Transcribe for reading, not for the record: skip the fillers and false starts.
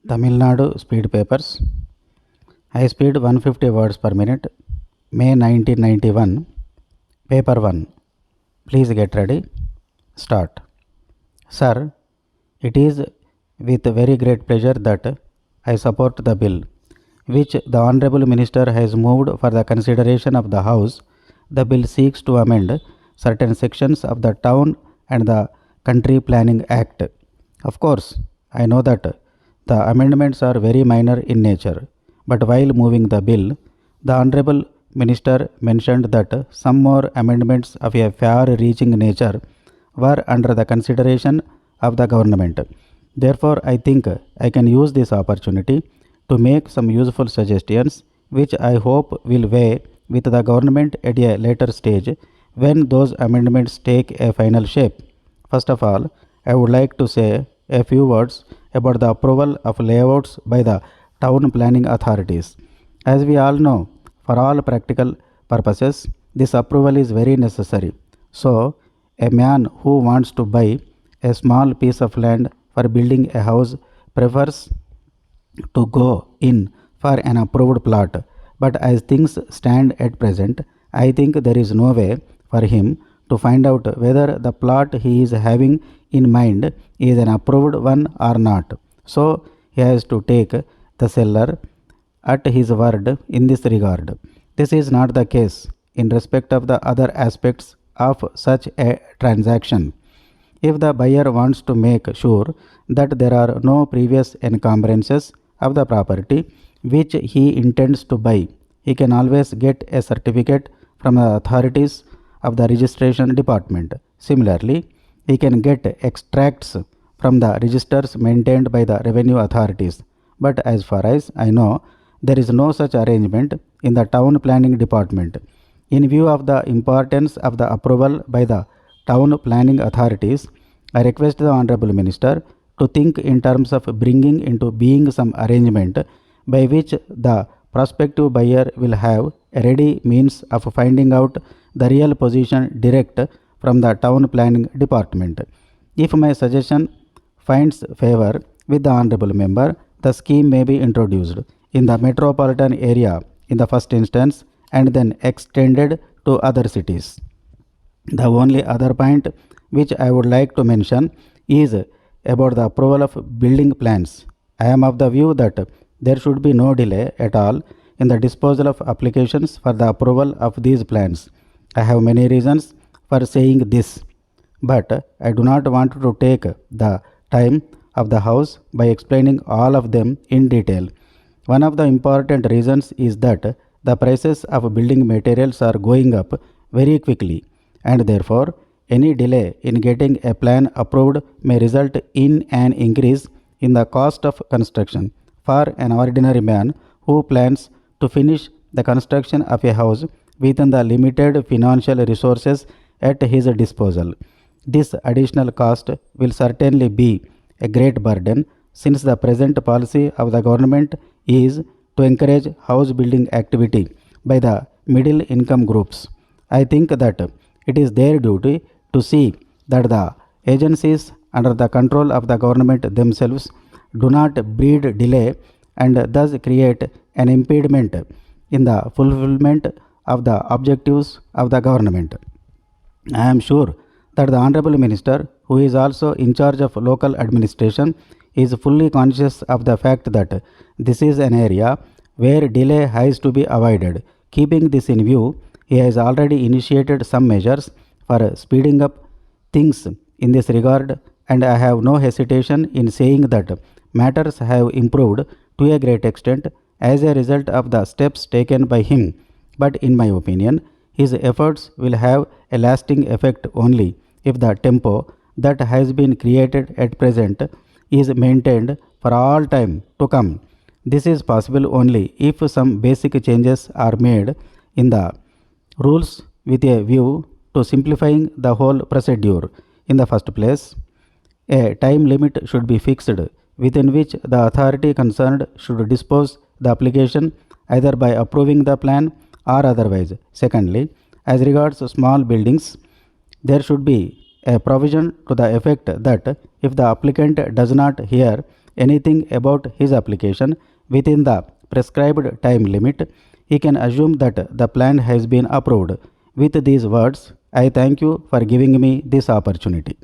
Tamil Nadu Speed Papers. High speed 150 words per minute. May 1991. Paper 1. Please get ready. Start. Sir, it is with very great pleasure that I support the bill which the Honorable Minister has moved for the consideration of the House. The bill seeks to amend certain sections of the Town and the Country Planning Act. Of course, I know that the amendments are very minor in nature, but while moving the bill, the Honorable Minister mentioned that some more amendments of a far-reaching nature were under the consideration of the government. Therefore, I think I can use this opportunity to make some useful suggestions which I hope will weigh with the government at a later stage when those amendments take a final shape. First of all, I would like to say a few words about the approval of layouts by the town planning authorities. As we all know, for all practical purposes, this approval is very necessary. So, a man who wants to buy a small piece of land for building a house prefers to go in for an approved plot. But as things stand at present, I think there is no way for him to find out whether the plot he is having in mind is an approved one or not. So he has to take the seller at his word in this regard. This is not the case in respect of the other aspects of such a transaction. If the buyer wants to make sure that there are no previous encumbrances of the property which he intends to buy, he can always get a certificate from the authorities of the registration department. Similarly, he can get extracts from the registers maintained by the revenue authorities. But as far as I know, there is no such arrangement in the town planning department. In view of the importance of the approval by the town planning authorities, I request the Honorable Minister to think in terms of bringing into being some arrangement by which the prospective buyer will have a ready means of finding out the real position direct from the town planning department. If my suggestion finds favor with the Honorable Member, the scheme may be introduced in the metropolitan area in the first instance and then extended to other cities. The only other point which I would like to mention is about the approval of building plans. I am of the view that there should be no delay at all in the disposal of applications for the approval of these plans. I have many reasons for saying this, but I do not want to take the time of the House by explaining all of them in detail. One of the important reasons is that the prices of building materials are going up very quickly, and therefore any delay in getting a plan approved may result in an increase in the cost of construction for an ordinary man who plans to finish the construction of a house within the limited financial resources at his disposal. This additional cost will certainly be a great burden since the present policy of the government is to encourage house building activity by the middle income groups. I think that it is their duty to see that the agencies under the control of the government themselves do not breed delay and thus create an impediment in the fulfillment of the objectives of the government. I am sure that the Honorable Minister, who is also in charge of local administration, is fully conscious of the fact that this is an area where delay has to be avoided. Keeping this in view, he has already initiated some measures for speeding up things in this regard, and I have no hesitation in saying that matters have improved to a great extent as a result of the steps taken by him. But in my opinion, his efforts will have a lasting effect only if the tempo that has been created at present is maintained for all time to come. This is possible only if some basic changes are made in the rules with a view to simplifying the whole procedure. In the first place, a time limit should be fixed within which the authority concerned should dispose the application either by approving the plan or otherwise. Secondly, as regards small buildings, there should be a provision to the effect that if the applicant does not hear anything about his application within the prescribed time limit, he can assume that the plan has been approved. With these words, I thank you for giving me this opportunity.